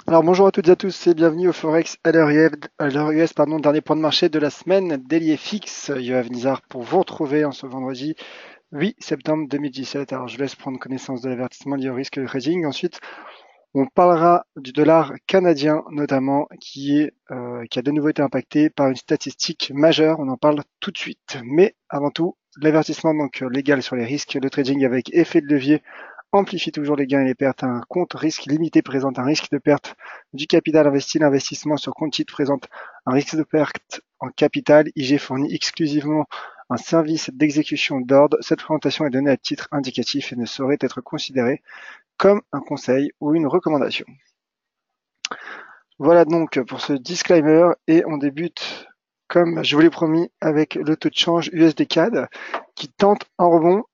Alors bonjour à toutes et à tous et bienvenue au Forex à l'heure US, dernier point de marché de la semaine, Daily FX, Yoav Nizar pour vous retrouver en ce vendredi 8 septembre 2017. Alors je laisse prendre connaissance de l'avertissement lié au risque de trading. Ensuite, on parlera du dollar canadien notamment qui a de nouveau été impacté par une statistique majeure. On en parle tout de suite. Mais avant tout, l'avertissement donc légal sur les risques. Le trading avec effet de levier amplifie toujours les gains et les pertes. Un compte risque limité présente un risque de perte du capital investi. L'investissement sur compte titre présente un risque de perte en capital. IG fournit exclusivement un service d'exécution d'ordre. Cette présentation est donnée à titre indicatif et ne saurait être considérée comme un conseil ou une recommandation. Voilà donc pour ce disclaimer et on débute comme je vous l'ai promis avec le taux de change USD CAD qui tente un rebond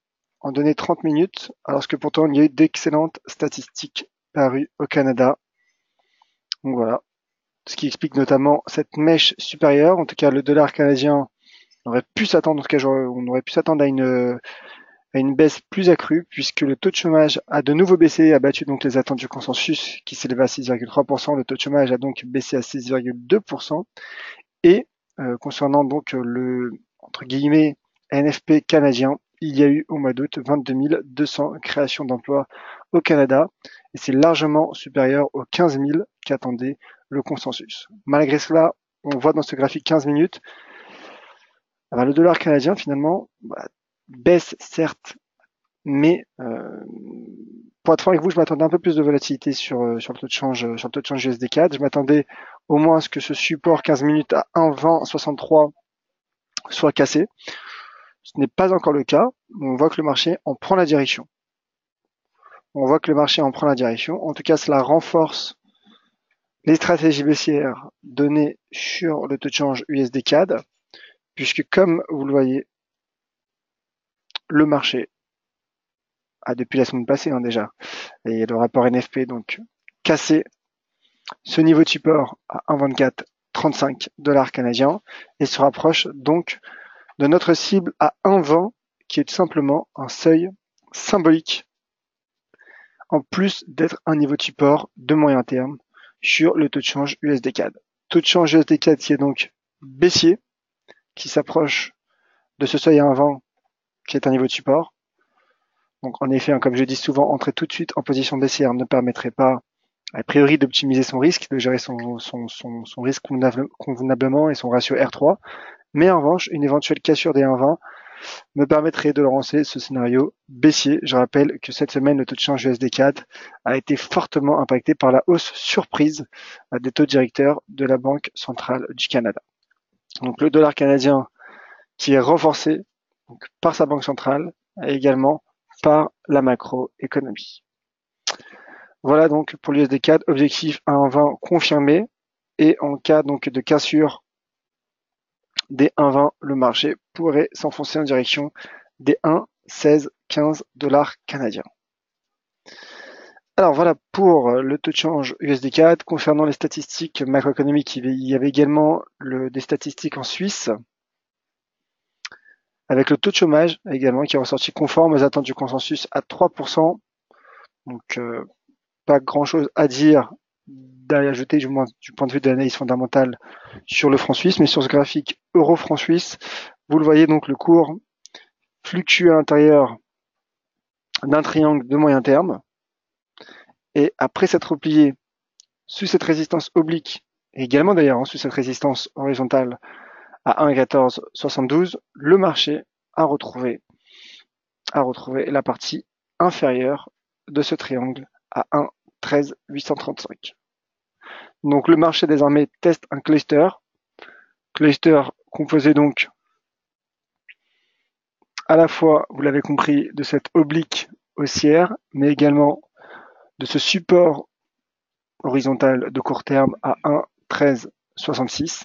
en données 30 minutes alors que pourtant il y a eu d'excellentes statistiques parues au Canada. Donc voilà, ce qui explique notamment cette mèche supérieure. En tout cas, le dollar canadien aurait pu s'attendre, en tout cas on aurait pu s'attendre à une baisse plus accrue puisque le taux de chômage a de nouveau baissé et a battu donc les attentes du consensus qui s'élevait à 6,3%. Le taux de chômage a donc baissé à 6,2%. Et concernant donc le entre guillemets NFP canadien, il y a eu au mois d'août 22 200 créations d'emplois au Canada et c'est largement supérieur aux 15 000 qu'attendait le consensus. Malgré cela, on voit dans ce graphique 15 minutes, le dollar canadien finalement baisse certes, mais pour être franc avec vous, je m'attendais un peu plus de volatilité sur le taux de change USD CAD. Je m'attendais au moins à ce que ce support 15 minutes à 1,2063 soit cassé. Ce n'est pas encore le cas. On voit que le marché en prend la direction. En tout cas, cela renforce les stratégies baissières données sur le taux de change USD CAD, puisque comme vous le voyez, le marché a depuis la semaine passée déjà, et le rapport NFP donc cassé ce niveau de support à 1,2435 dollars canadiens et se rapproche donc de notre cible à 1,20 qui est tout simplement un seuil symbolique en plus d'être un niveau de support de moyen terme sur le taux de change USD CAD. Taux de change USD CAD qui est donc baissier, qui s'approche de ce seuil à 1,20 qui est un niveau de support. Donc en effet, comme je dis souvent, entrer tout de suite en position baissière ne permettrait pas a priori d'optimiser son risque, de gérer son risque convenablement et son ratio R3. Mais en revanche, une éventuelle cassure des 1,20 me permettrait de lancer ce scénario baissier. Je rappelle que cette semaine, le taux de change USD CAD a été fortement impacté par la hausse surprise des taux directeurs de la Banque centrale du Canada. Donc le dollar canadien qui est renforcé donc, par sa banque centrale et également par la macroéconomie. Voilà donc pour l'USD CAD, objectif à 1,20 confirmé et en cas donc de cassure des 1,20, le marché pourrait s'enfoncer en direction des 1,1615 dollars canadiens. Alors voilà pour le taux de change USD CAD. Concernant les statistiques macroéconomiques, il y avait également des statistiques en Suisse, avec le taux de chômage également qui est ressorti conforme aux attentes du consensus à 3%. Donc pas grand-chose à dire d'ajouter du point de vue de l'analyse fondamentale sur le franc suisse, mais sur ce graphique euro-franc suisse, vous le voyez donc le cours fluctue à l'intérieur d'un triangle de moyen terme et après s'être replié sous cette résistance oblique et également d'ailleurs sous cette résistance horizontale à 1,1472, le marché a retrouvé la partie inférieure de ce triangle à 1,13835. Donc le marché désormais teste un cluster composé donc à la fois, vous l'avez compris, de cette oblique haussière, mais également de ce support horizontal de court terme à 1,1366.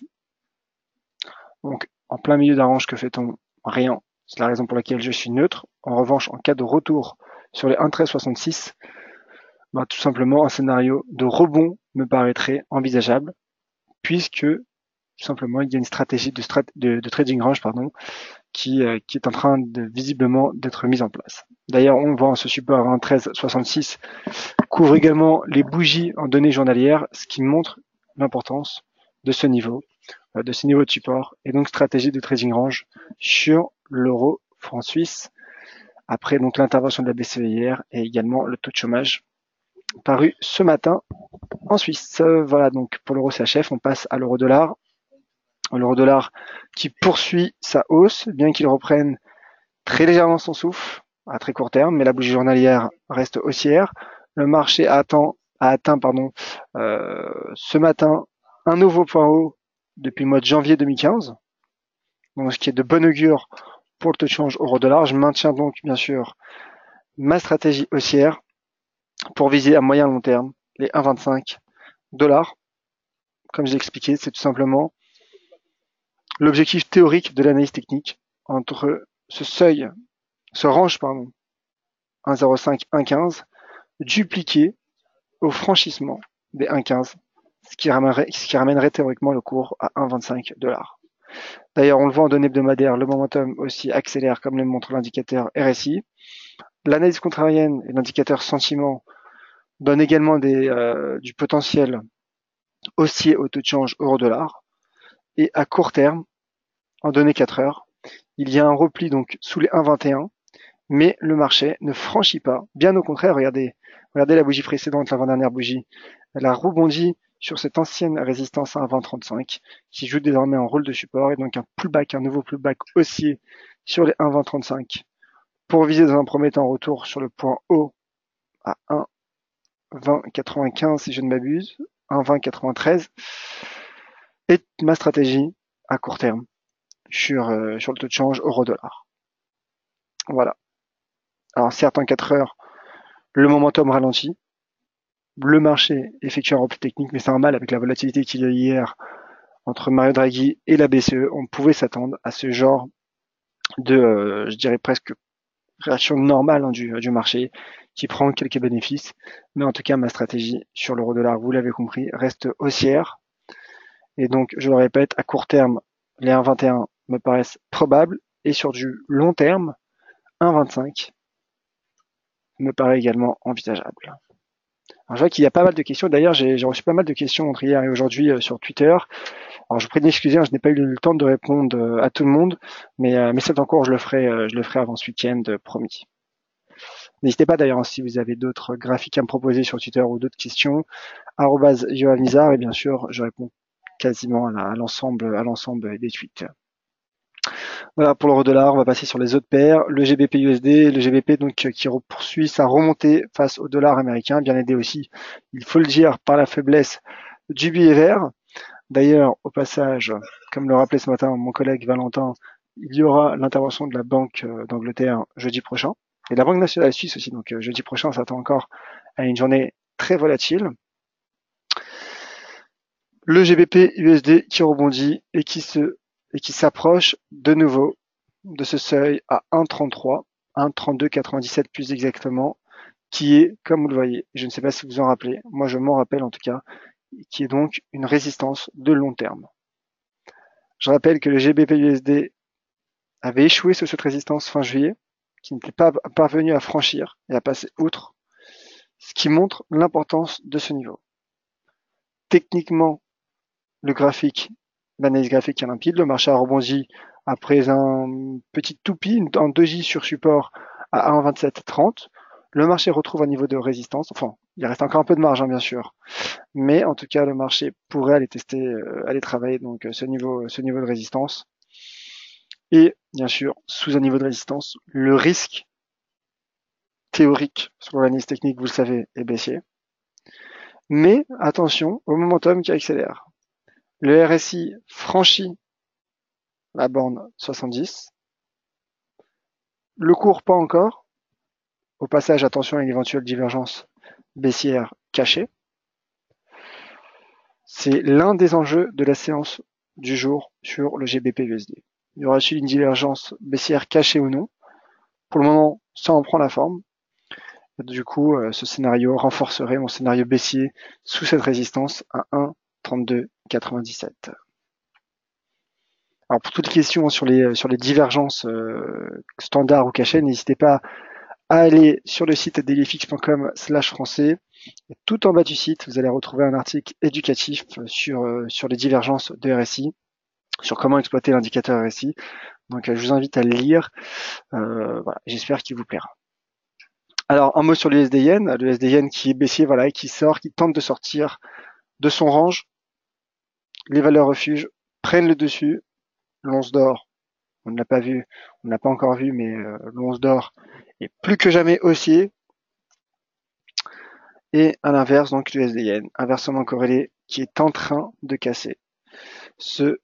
Donc en plein milieu d'un range, que fait-on? Rien. C'est la raison pour laquelle je suis neutre. En revanche, en cas de retour sur les 1,1366, tout simplement un scénario de rebond me paraîtrait envisageable, puisque tout simplement il y a une stratégie de trading range qui est en train visiblement d'être mise en place. D'ailleurs, on voit ce support à 1,1366 couvre également les bougies en données journalières, ce qui montre l'importance de ce niveau de support, et donc stratégie de trading range sur l'euro franc suisse, après donc l'intervention de la BCE hier et également le taux de chômage paru ce matin en Suisse. Voilà donc pour l'euro CHF, on passe à l'euro dollar. L'euro dollar qui poursuit sa hausse, bien qu'il reprenne très légèrement son souffle à très court terme, mais la bougie journalière reste haussière. Le marché a atteint ce matin un nouveau point haut depuis le mois de janvier 2015, donc ce qui est de bon augure pour le taux de change euro-dollar. Je maintiens donc bien sûr ma stratégie haussière pour viser à moyen long terme les 1,25 $. Comme je l'ai expliqué, c'est tout simplement l'objectif théorique de l'analyse technique entre ce range 1,05, 1,15 dupliqué au franchissement des 1,15, ce qui ramènerait théoriquement le cours à 1,25 $. D'ailleurs, on le voit en données hebdomadaires, le momentum aussi accélère comme le montre l'indicateur RSI. L'analyse contrarienne et l'indicateur sentiment donnent également du potentiel haussier au taux de change euro-dollar. Et à court terme, en données 4 heures, il y a un repli donc sous les 1,21, mais le marché ne franchit pas. Bien au contraire, regardez la bougie précédente, l'avant-dernière bougie. Elle a rebondi sur cette ancienne résistance à 1,2035 qui joue désormais un rôle de support et donc un nouveau pullback haussier sur les 1,2035 pour viser dans un premier temps retour sur le point haut à 1,2095 si je ne m'abuse, 1,2093 et ma stratégie à court terme sur le taux de change euro-dollar. Voilà. Alors certes en 4 heures, le momentum ralentit, le marché effectue un repli technique, mais c'est normal avec la volatilité qu'il y a hier entre Mario Draghi et la BCE, on pouvait s'attendre à ce genre de, je dirais presque réaction normale du marché qui prend quelques bénéfices. Mais en tout cas, ma stratégie sur l'euro-dollar, vous l'avez compris, reste haussière. Et donc, je le répète, à court terme, les 1,21 me paraissent probables et sur du long terme, 1,25 me paraît également envisageable. Alors, je vois qu'il y a pas mal de questions. D'ailleurs, j'ai reçu pas mal de questions entre hier et aujourd'hui sur Twitter. Alors, je vous prie de m'excuser, je n'ai pas eu le temps de répondre à tout le monde, mais c'est en cours, je le ferai avant ce week-end, promis. N'hésitez pas d'ailleurs si vous avez d'autres graphiques à me proposer sur Twitter ou d'autres questions, @JohanNizar, et bien sûr, je réponds quasiment à l'ensemble des tweets. Voilà pour l'euro dollar, on va passer sur les autres paires. Le GBP USD, le GBP donc qui poursuit sa remontée face au dollar américain, bien aidé aussi, il faut le dire, par la faiblesse du billet vert. D'ailleurs, au passage, comme le rappelait ce matin mon collègue Valentin, il y aura l'intervention de la Banque d'Angleterre jeudi prochain, et de la Banque nationale suisse aussi, donc jeudi prochain, on s'attend encore à une journée très volatile. Le GBP USD qui rebondit et qui s'approche de nouveau de ce seuil à 1,33, 1,3297 plus exactement, qui est, comme vous le voyez, je ne sais pas si vous en rappelez, moi je m'en rappelle en tout cas, qui est donc une résistance de long terme. Je rappelle que le GBP USD avait échoué sur cette résistance fin juillet, qui n'était pas parvenu à franchir et à passer outre, ce qui montre l'importance de ce niveau. Techniquement, l'analyse graphique est limpide, le marché a rebondi après un petit toupie, un doji sur support à 1,2730. Le marché retrouve un niveau de résistance, enfin, il reste encore un peu de marge, bien sûr, mais en tout cas, le marché pourrait aller tester, aller travailler donc ce niveau de résistance. Et bien sûr, sous un niveau de résistance, le risque théorique sur l'analyse technique, vous le savez, est baissier. Mais attention au momentum qui accélère. Le RSI franchit la borne 70. Le cours pas encore. Au passage, attention à une éventuelle divergence baissière cachée. C'est l'un des enjeux de la séance du jour sur le GBP USD. Il y aura-t-il une divergence baissière cachée ou non? Pour le moment, ça en prend la forme. Du coup, ce scénario renforcerait mon scénario baissier sous cette résistance à 1,3297. Alors pour toutes les questions sur les divergences standards ou cachées, n'hésitez pas à aller sur le site dailyfix.com/français. Et tout en bas du site, vous allez retrouver un article éducatif sur les divergences de RSI, sur comment exploiter l'indicateur RSI. Donc je vous invite à le lire. Voilà, j'espère qu'il vous plaira. Alors un mot sur l'USD-Yen, le USD-Yen qui est baissier, voilà, qui tente de sortir de son range. Les valeurs refuges prennent le dessus. L'once d'or, on ne l'a pas vu, on ne l'a pas encore vu, mais l'once d'or est plus que jamais haussier. Et à l'inverse, donc l'USD-Yen, inversement corrélé, qui est en train de casser ce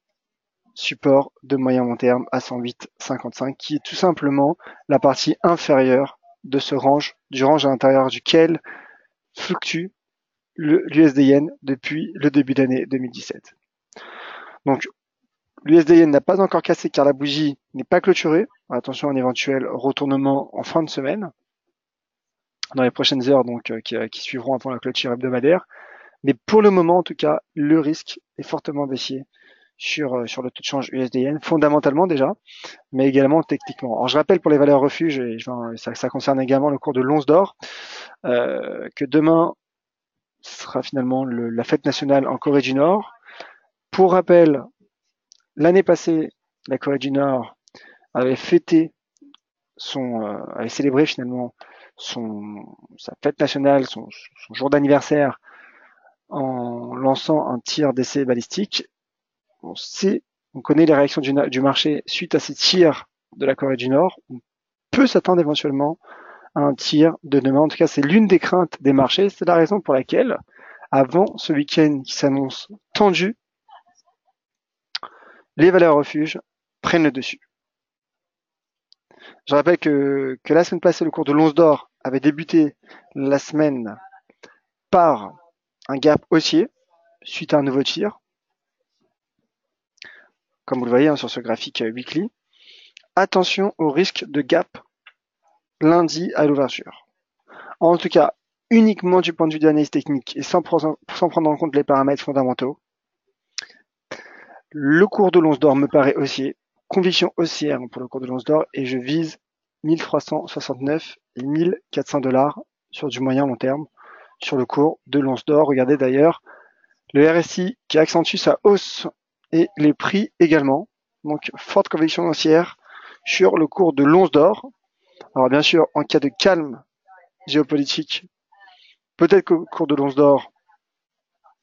support de moyen long terme à 108,55, qui est tout simplement la partie inférieure de ce range, du range à l'intérieur duquel fluctue l'USD-Yen depuis le début d'année 2017. Donc l'USD-Yen n'a pas encore cassé car la bougie n'est pas clôturée. Attention à un éventuel retournement en fin de semaine, dans les prochaines heures donc qui suivront avant la clôture hebdomadaire. Mais pour le moment, en tout cas, le risque est fortement baissier sur le taux de change USD-Yen, fondamentalement déjà, mais également techniquement. Alors je rappelle pour les valeurs refuges, et ça concerne également le cours de l'once d'or, que demain sera finalement la fête nationale en Corée du Nord. Pour rappel, l'année passée, la Corée du Nord avait fêté avait célébré finalement sa fête nationale, son jour d'anniversaire, en lançant un tir d'essai balistique. On connaît les réactions du marché suite à ces tirs de la Corée du Nord. On peut s'attendre éventuellement à un tir de demain. En tout cas, c'est l'une des craintes des marchés. C'est la raison pour laquelle, avant ce week-end qui s'annonce tendu, les valeurs refuges prennent le dessus. Je rappelle que la semaine passée, le cours de l'once d'or avait débuté la semaine par un gap haussier suite à un nouveau tir, comme vous le voyez sur ce graphique weekly. Attention au risque de gap lundi à l'ouverture. En tout cas, uniquement du point de vue de l'analyse technique et sans prendre en compte les paramètres fondamentaux, le cours de l'once d'or me paraît haussier, conviction haussière pour le cours de l'once d'or, et je vise 1369 et 1400 $ sur du moyen long terme sur le cours de l'once d'or. Regardez d'ailleurs le RSI qui accentue sa hausse et les prix également. Donc forte conviction haussière sur le cours de l'once d'or. Alors bien sûr, en cas de calme géopolitique, peut-être que le cours de l'once d'or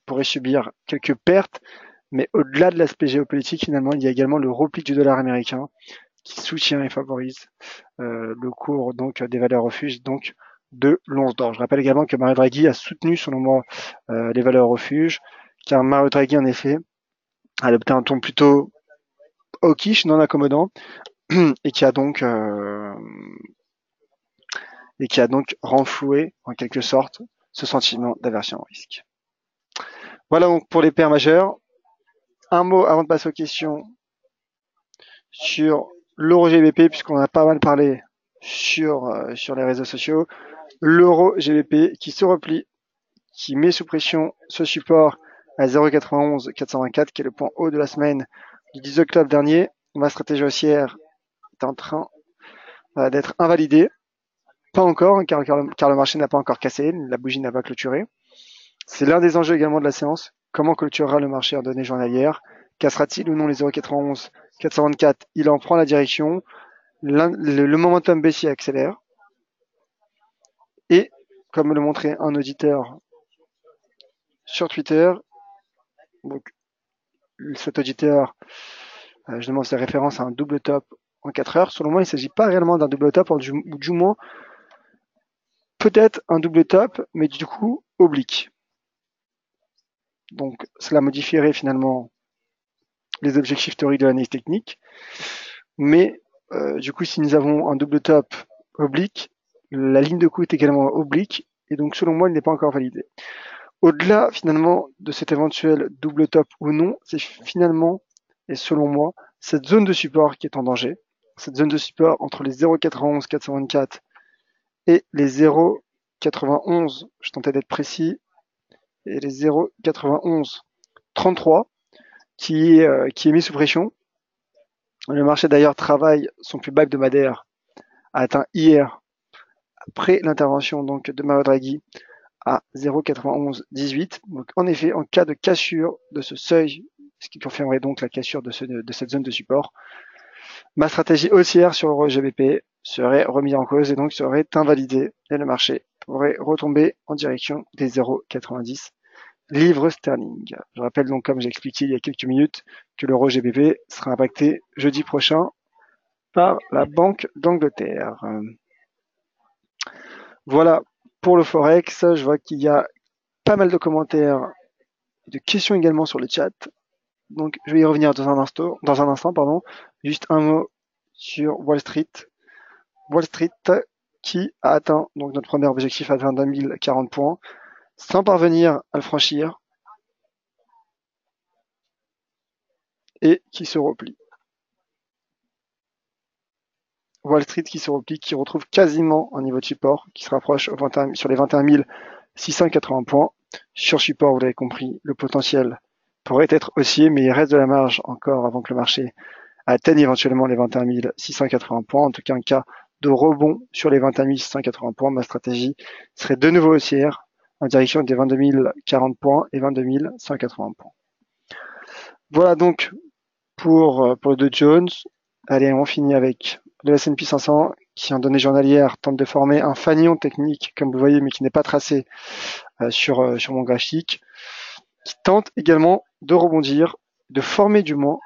pourrait subir quelques pertes, mais au-delà de l'aspect géopolitique, finalement, il y a également le repli du dollar américain qui soutient et favorise le cours donc des valeurs refuges donc de l'once d'or. Je rappelle également que Mario Draghi a soutenu, selon moi, les valeurs refuges, car Mario Draghi, en effet, a adopté un ton plutôt hawkish, non accommodant, et qui a donc renfloué, en quelque sorte, ce sentiment d'aversion au risque. Voilà donc pour les paires majeures. Un mot avant de passer aux questions sur l'euro GBP, puisqu'on a pas mal parlé sur les réseaux sociaux. L'euro GBP qui se replie, qui met sous pression ce support à 0,91 424, qui est le point haut de la semaine du 10 octobre dernier. Ma stratégie haussière est en train d'être invalidée. Pas encore, car le marché n'a pas encore cassé, la bougie n'a pas clôturé. C'est l'un des enjeux également de la séance. Comment clôturera le marché en données journalières? Cassera-t-il ou non les 0,91 424? Il en prend la direction. Le momentum baissier accélère. Et, comme me le montrait un auditeur sur Twitter, donc cet auditeur, je demande ses références à un double top en 4 heures. Selon moi, il ne s'agit pas réellement d'un double top, ou du moins, peut-être un double top, mais du coup, oblique. Donc, cela modifierait finalement les objectifs théoriques de l'analyse technique. Mais, du coup, si nous avons un double top oblique, la ligne de coût est également oblique, et donc, selon moi, il n'est pas encore validé. Au-delà, finalement, de cet éventuel double top ou non, c'est finalement, et selon moi, cette zone de support qui est en danger. Cette zone de support entre les 0,91 424 et les 0,91, je tentais d'être précis, et les 0,91 33, qui est mis sous pression. Le marché d'ailleurs travaille son plus bas hebdomadaire, a atteint hier après l'intervention donc de Mario Draghi à 0,9118. Donc en effet, en cas de cassure de ce seuil, ce qui confirmerait donc la cassure de cette zone de support, ma stratégie haussière sur l'euro GBP serait remise en cause et donc serait invalidée et le marché pourrait retomber en direction des 0,90 livres sterling. Je rappelle donc, comme j'ai expliqué il y a quelques minutes, que l'euro GBP sera impacté jeudi prochain par la Banque d'Angleterre. Voilà pour le Forex. Je vois qu'il y a pas mal de commentaires et de questions également sur le chat. Donc, je vais y revenir dans un instant, pardon. Juste un mot sur Wall Street. Wall Street qui a atteint donc notre premier objectif à 22 040 points sans parvenir à le franchir et qui se replie. Wall Street qui se replie, qui retrouve quasiment un niveau de support, qui se rapproche sur les 21 680 points. Sur support, vous l'avez compris, le potentiel pourrait être haussier, mais il reste de la marge encore avant que le marché atteigne éventuellement les 21 680 points. En tout cas, un cas de rebond sur les 21 680 points. Ma stratégie serait de nouveau haussière en direction des 22 040 points et 22 180 points. Voilà donc pour le Dow Jones. Allez, on finit avec le S&P 500 qui en données journalières tente de former un fanion technique, comme vous voyez, mais qui n'est pas tracé sur mon graphique, qui tente également de rebondir, de former du moins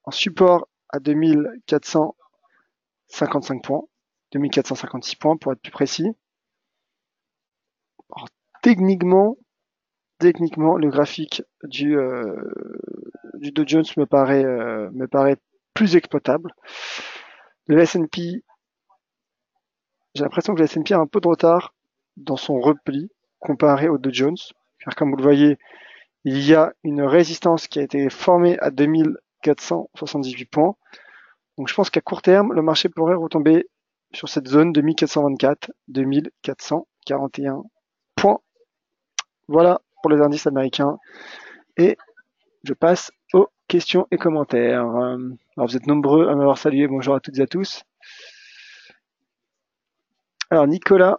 un support à 2455 points, 2456 points pour être plus précis. Alors, techniquement, le graphique du Dow Jones me paraît plus exploitable. Le S&P, j'ai l'impression que le S&P a un peu de retard dans son repli comparé au Dow Jones, car comme vous le voyez, il y a une résistance qui a été formée à 2478 points. Donc je pense qu'à court terme, le marché pourrait retomber sur cette zone de 1424, 2441 points. Voilà pour les indices américains. Et je passe aux questions et commentaires. Alors vous êtes nombreux à m'avoir salué. Bonjour à toutes et à tous. Alors Nicolas,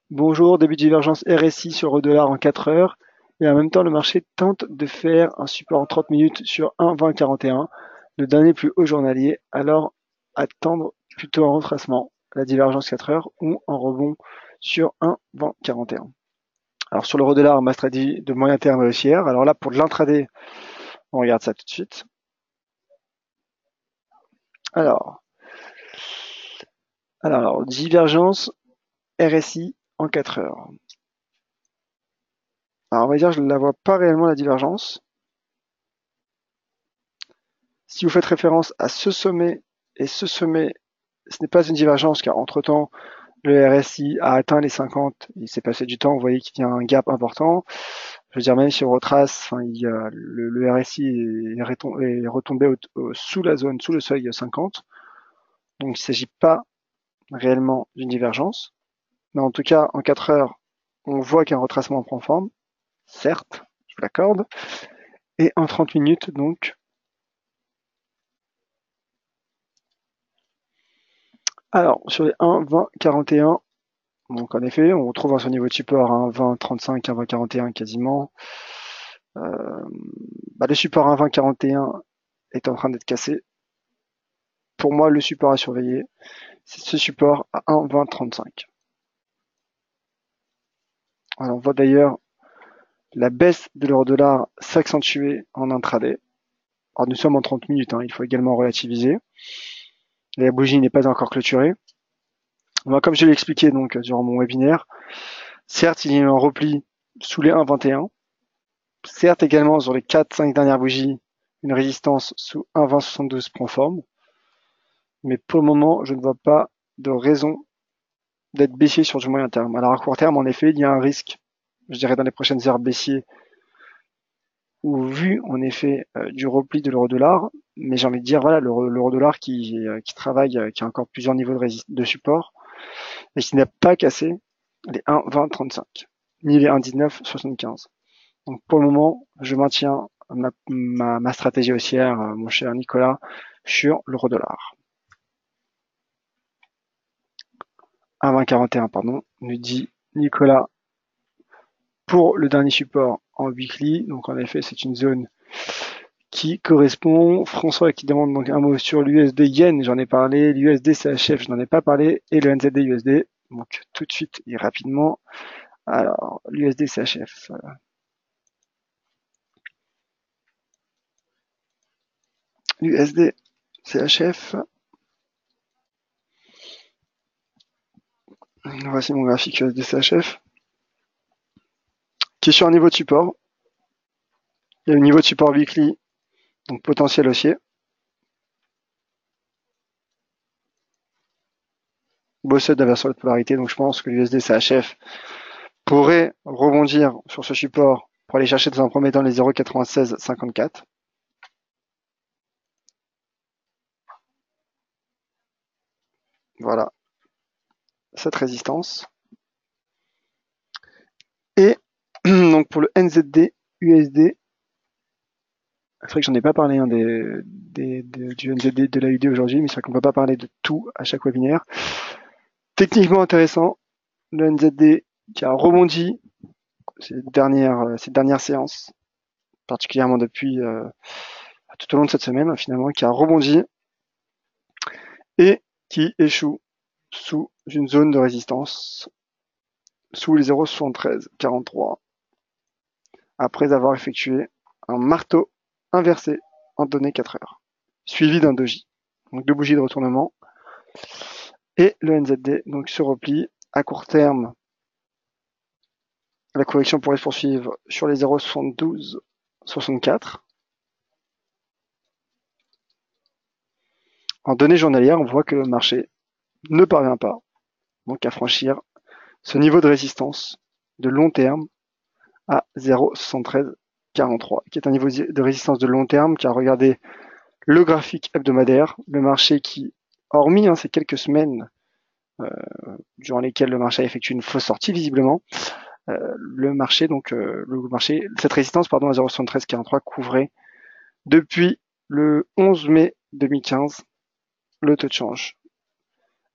bonjour. Début de divergence RSI sur le dollar en 4 heures. Et en même temps, le marché tente de faire un support en 30 minutes sur 1,2041, le dernier plus haut journalier. Alors, attendre plutôt un retracement, la divergence 4 heures, ou un rebond sur 1,2041. Alors, sur l'euro dollar, ma stratégie de moyen terme est haussière. Alors là, pour de l'intraday, on regarde ça tout de suite. Alors, divergence RSI en 4 heures. Alors, on va dire que je ne la vois pas réellement, la divergence. Si vous faites référence à ce sommet et ce sommet, ce n'est pas une divergence car entre-temps, le RSI a atteint les 50, il s'est passé du temps, vous voyez qu'il y a un gap important. Je veux dire, même si on retrace, le RSI est retombé sous la zone, sous le seuil 50. Donc il ne s'agit pas réellement d'une divergence. Mais en tout cas, en 4 heures, on voit qu'un retracement prend forme, certes, je vous l'accorde. Et en 30 minutes, donc, alors, sur les 1,2041, donc en effet, on retrouve à son niveau de support à 1,2035, 1,2041 quasiment. Le support à 1,2041 est en train d'être cassé. Pour moi, le support à surveiller, c'est ce support à 1,2035. Alors, on voit d'ailleurs la baisse de l'euro-dollar s'accentuer en intraday. Alors, nous sommes en 30 minutes, il faut également relativiser. La bougie n'est pas encore clôturée. Moi, comme je l'ai expliqué donc durant mon webinaire, certes, il y a eu un repli sous les 1,21. Certes, également sur les 4-5 dernières bougies, une résistance sous 1,2072 prend forme. Mais pour le moment, je ne vois pas de raison d'être baissier sur du moyen terme. Alors à court terme, en effet, il y a un risque, je dirais dans les prochaines heures baissier, ou vu en effet du repli de l'euro-dollar, mais j'ai envie de dire voilà l'euro-dollar qui travaille, qui a encore plusieurs niveaux de support et qui n'a pas cassé les 1,2035 ni les 1,1975. Donc pour le moment, je maintiens ma stratégie haussière, mon cher Nicolas, sur l'euro-dollar. à 20,41, pardon, nous dit Nicolas pour le dernier support en weekly. Donc en effet, c'est une zone qui correspond. François qui demande donc un mot sur l'USD Yen, j'en ai parlé, l'USD CHF, je n'en ai pas parlé, et le NZD USD. Donc tout de suite et rapidement. Alors, l'USD CHF. L'USD CHF. Voici mon graphique USD CHF. Qui est sur un niveau de support. Il y a le niveau de support weekly, donc potentiel haussier. Bossette d'inversion de polarité, donc je pense que l'USD CHF pourrait rebondir sur ce support pour aller chercher dans un premier temps les 0,9654. Voilà cette résistance. Et donc pour le NZD USD, c'est vrai que j'en ai pas parlé du NZD de l'AUD aujourd'hui, mais c'est vrai qu'on ne peut pas parler de tout à chaque webinaire. Techniquement intéressant, le NZD qui a rebondi ces dernières séances, particulièrement depuis tout au long de cette semaine finalement, qui a rebondi et qui échoue sous une zone de résistance, sous les 0,7343, après avoir effectué un marteau inversé en données 4 heures, suivi d'un doji, donc 2 bougies de retournement, et le NZD donc se replie à court terme. La correction pourrait se poursuivre sur les 0,7264. En données journalières, on voit que le marché ne parvient pas donc à franchir ce niveau de résistance de long terme à 0,7343, qui est un niveau de résistance de long terme, qui a regardé le graphique hebdomadaire, le marché qui, hormis ces quelques semaines durant lesquelles le marché a effectué une fausse sortie visiblement, cette résistance à 0,7343 couvrait depuis le 11 mai 2015 le taux de change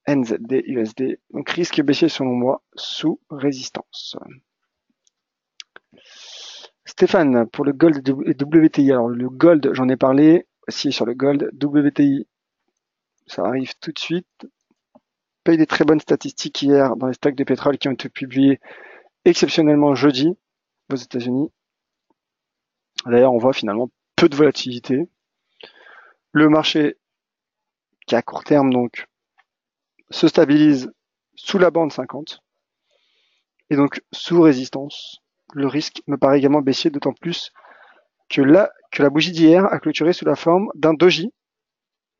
NZD USD, donc risque baissier selon moi sous résistance. Stéphane, pour le Gold et WTI, alors le Gold, j'en ai parlé aussi sur le Gold, WTI, ça arrive tout de suite. Pas eu des très bonnes statistiques hier dans les stocks de pétrole qui ont été publiés exceptionnellement jeudi aux États-Unis. D'ailleurs, on voit finalement peu de volatilité. Le marché qui à court terme donc se stabilise sous la bande 50 et donc sous résistance. Le risque me paraît également baissier, d'autant plus que la bougie d'hier a clôturé sous la forme d'un doji.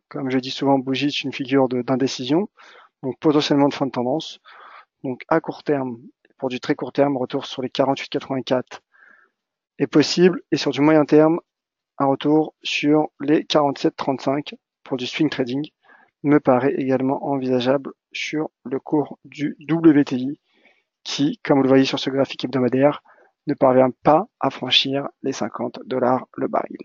Comme je dis souvent, bougie c'est une figure d'indécision, donc potentiellement de fin de tendance. Donc à court terme, pour du très court terme, retour sur les 48,84 est possible, et sur du moyen terme, un retour sur les 47,35 pour du swing trading me paraît également envisageable sur le cours du WTI qui, comme vous le voyez sur ce graphique hebdomadaire, ne parvient pas à franchir les $50 le baril.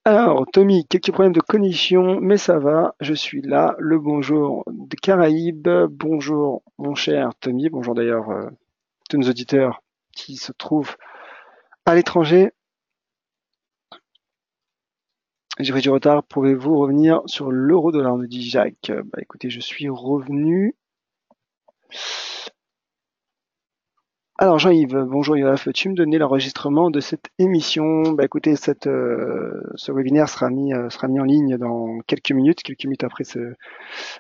Alors, Tommy, quelques problèmes de connexion, mais ça va, je suis là. Le bonjour des Caraïbes, bonjour mon cher Tommy, bonjour d'ailleurs tous nos auditeurs qui se trouvent à l'étranger. J'ai pris du retard, pouvez-vous revenir sur l'euro-dollar, me dit Jacques. Bah écoutez, je suis revenu. Alors Jean-Yves, bonjour Yoaf, tu me donnais l'enregistrement de cette émission. Bah écoutez, ce webinaire sera mis en ligne dans quelques minutes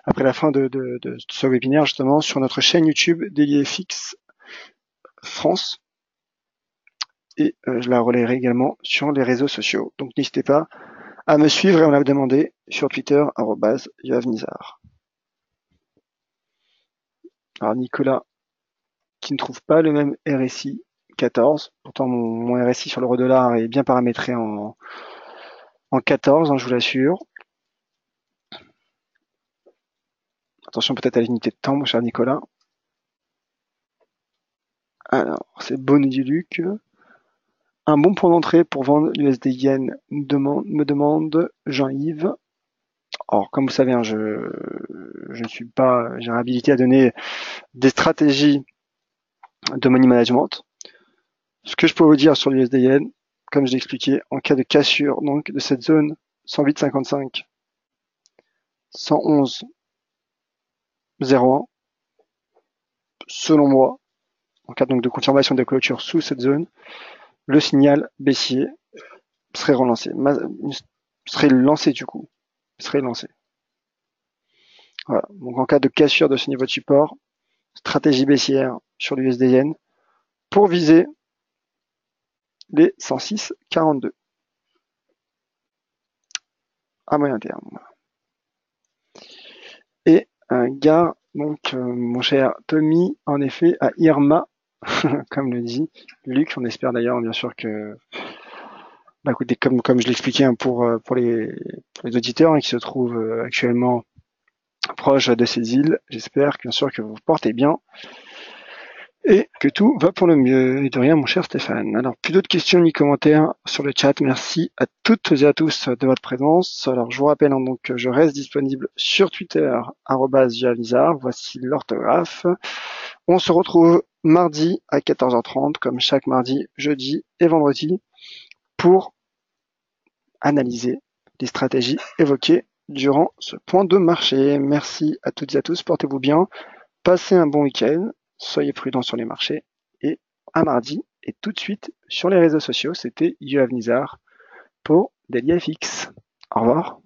après la fin de ce webinaire justement sur notre chaîne YouTube DailyFX France. Et je la relayerai également sur les réseaux sociaux. Donc n'hésitez pas à me suivre et on l'a demandé sur Twitter, @YoavNizar. Alors Nicolas, qui ne trouve pas le même RSI 14. Pourtant mon RSI sur l'euro-dollar est bien paramétré en 14, je vous l'assure. Attention peut-être à l'unité de temps, mon cher Nicolas. Alors, c'est Luc. Un bon point d'entrée pour vendre l'USD Yen, me demande Jean-Yves. Alors, comme vous savez, hein, je ne suis pas j'ai habilité à donner des stratégies de money management. Ce que je peux vous dire sur l'USD-Yen, comme je l'ai expliqué, en cas de cassure donc de cette zone 108,55, 111,01, selon moi, en cas donc de confirmation de clôture sous cette zone, le signal baissier serait relancé, serait lancé du coup, serait lancé. Voilà. Donc en cas de cassure de ce niveau de support, stratégie baissière sur l'USD-Yen pour viser les 106,42 à moyen terme. Et gare donc mon cher Tommy en effet à Irma, comme le dit Luc. On espère d'ailleurs bien sûr que écoutez, comme je l'expliquais hein, pour les auditeurs hein, qui se trouvent actuellement proches de ces îles, j'espère bien sûr que vous vous portez bien et que tout va pour le mieux. Et de rien, mon cher Stéphane. Alors, plus d'autres questions ni commentaires sur le chat. Merci à toutes et à tous de votre présence. Alors, je vous rappelle, hein, donc, que je reste disponible sur Twitter, @javizar. Voici l'orthographe. On se retrouve mardi à 14h30, comme chaque mardi, jeudi et vendredi, pour analyser les stratégies évoquées durant ce point de marché. Merci à toutes et à tous. Portez-vous bien. Passez un bon week-end. Soyez prudents sur les marchés et à mardi et tout de suite sur les réseaux sociaux, c'était Yoav Nizar pour Daily FX. Au revoir.